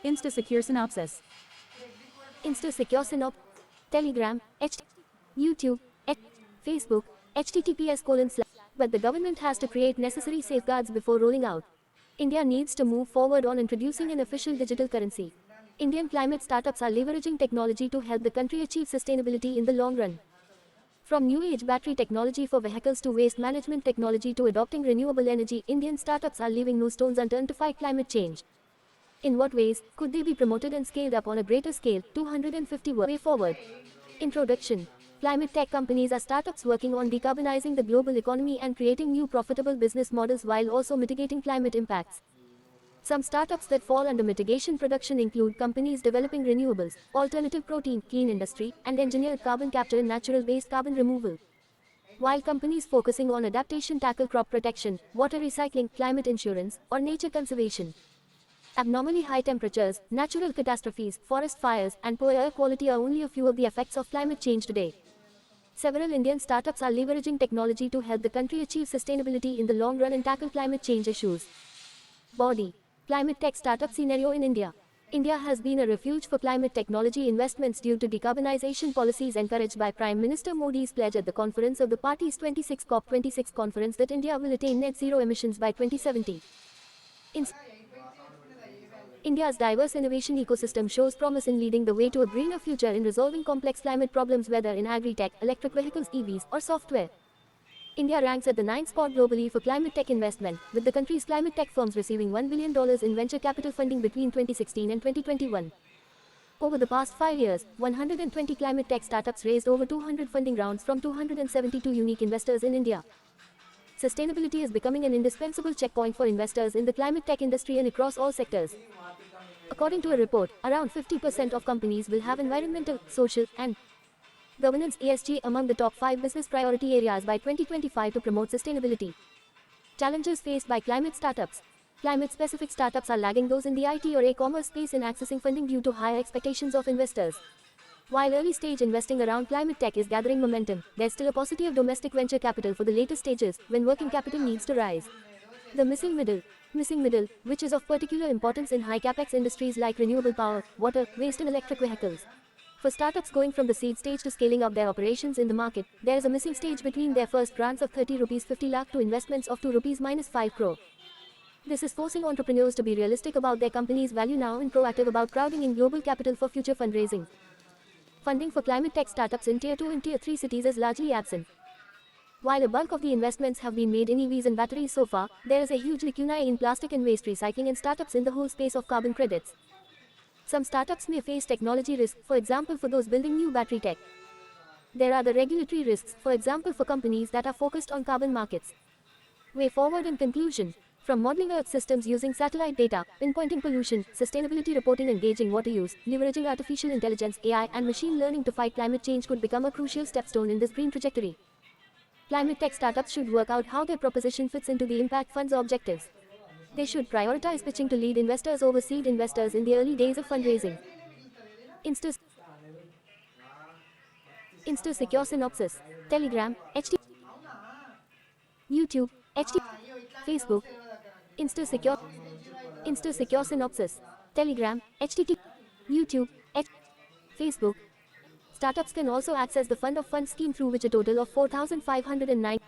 Insta-Secure Synopsis. Insta-Secure Synopsis. Telegram, YouTube, Facebook, https:// but the government has to create necessary safeguards before rolling out. India needs to move forward on introducing an official digital currency. Indian climate startups are leveraging technology to help the country achieve sustainability in the long run. From new age battery technology for vehicles to waste management technology to adopting renewable energy, Indian startups are leaving no stones unturned to fight climate change. In what ways could they be promoted and scaled up on a greater scale? 250 way forward. Introduction. Climate tech companies are startups working on decarbonizing the global economy and creating new profitable business models while also mitigating climate impacts. Some startups that fall under mitigation production include companies developing renewables, alternative protein, clean industry, and engineered carbon capture and natural-based carbon removal. While companies focusing on adaptation tackle crop protection, water recycling, climate insurance, or nature conservation. Abnormally high temperatures, natural catastrophes, forest fires, and poor air quality are only a few of the effects of climate change today. Several Indian startups are leveraging technology to help the country achieve sustainability in the long run and tackle climate change issues. Body. Climate tech startup scenario in India. India has been a refuge for climate technology investments due to decarbonization policies encouraged by Prime Minister Modi's pledge at the conference of the party's 26th COP26 conference that India will attain net zero emissions by 2070. India's diverse innovation ecosystem shows promise in leading the way to a greener future in resolving complex climate problems whether in agri-tech, electric vehicles (EVs) or software. India ranks at the 9th spot globally for climate tech investment, with the country's climate tech firms receiving $1 billion in venture capital funding between 2016 and 2021. Over the past 5 years, 120 climate tech startups raised over 200 funding rounds from 272 unique investors in India. Sustainability is becoming an indispensable checkpoint for investors in the climate tech industry and across all sectors. According to a report, around 50% of companies will have environmental, social, and governance (ESG) among the top 5 business priority areas by 2025 to promote sustainability. Challenges faced by climate startups. Climate-specific startups are lagging those in the IT or e-commerce space in accessing funding due to higher expectations of investors. While early-stage investing around climate tech is gathering momentum, there's still a paucity of domestic venture capital for the later stages, when working capital needs to rise. The missing middle, which is of particular importance in high-capex industries like renewable power, water, waste and electric vehicles. For startups going from the seed stage to scaling up their operations in the market, there is a missing stage between their first grants of 30 rupees 50 lakh to investments of 2 rupees minus 5 crore. This is forcing entrepreneurs to be realistic about their company's value now and proactive about crowding in global capital for future fundraising. Funding for climate tech startups in Tier 2 and Tier 3 cities is largely absent. While a bulk of the investments have been made in EVs and batteries so far, there is a huge lacuna in plastic and waste recycling and startups in the whole space of carbon credits. Some startups may face technology risk, for example for those building new battery tech. There are the regulatory risks, for example for companies that are focused on carbon markets. Way forward in conclusion. From modeling Earth systems using satellite data, pinpointing pollution, sustainability reporting and gauging water use, leveraging artificial intelligence (AI) and machine learning to fight climate change could become a crucial stepstone in this green trajectory. Climate tech startups should work out how their proposition fits into the impact fund's objectives. They should prioritize pitching to lead investors over seed investors in the early days of fundraising. Insta-Secure Synopsis. Telegram, YouTube, Facebook. Insta-Secure Synopsis. Telegram, YouTube, Facebook. Startups can also access the Fund of Funds scheme through which a total of 4,509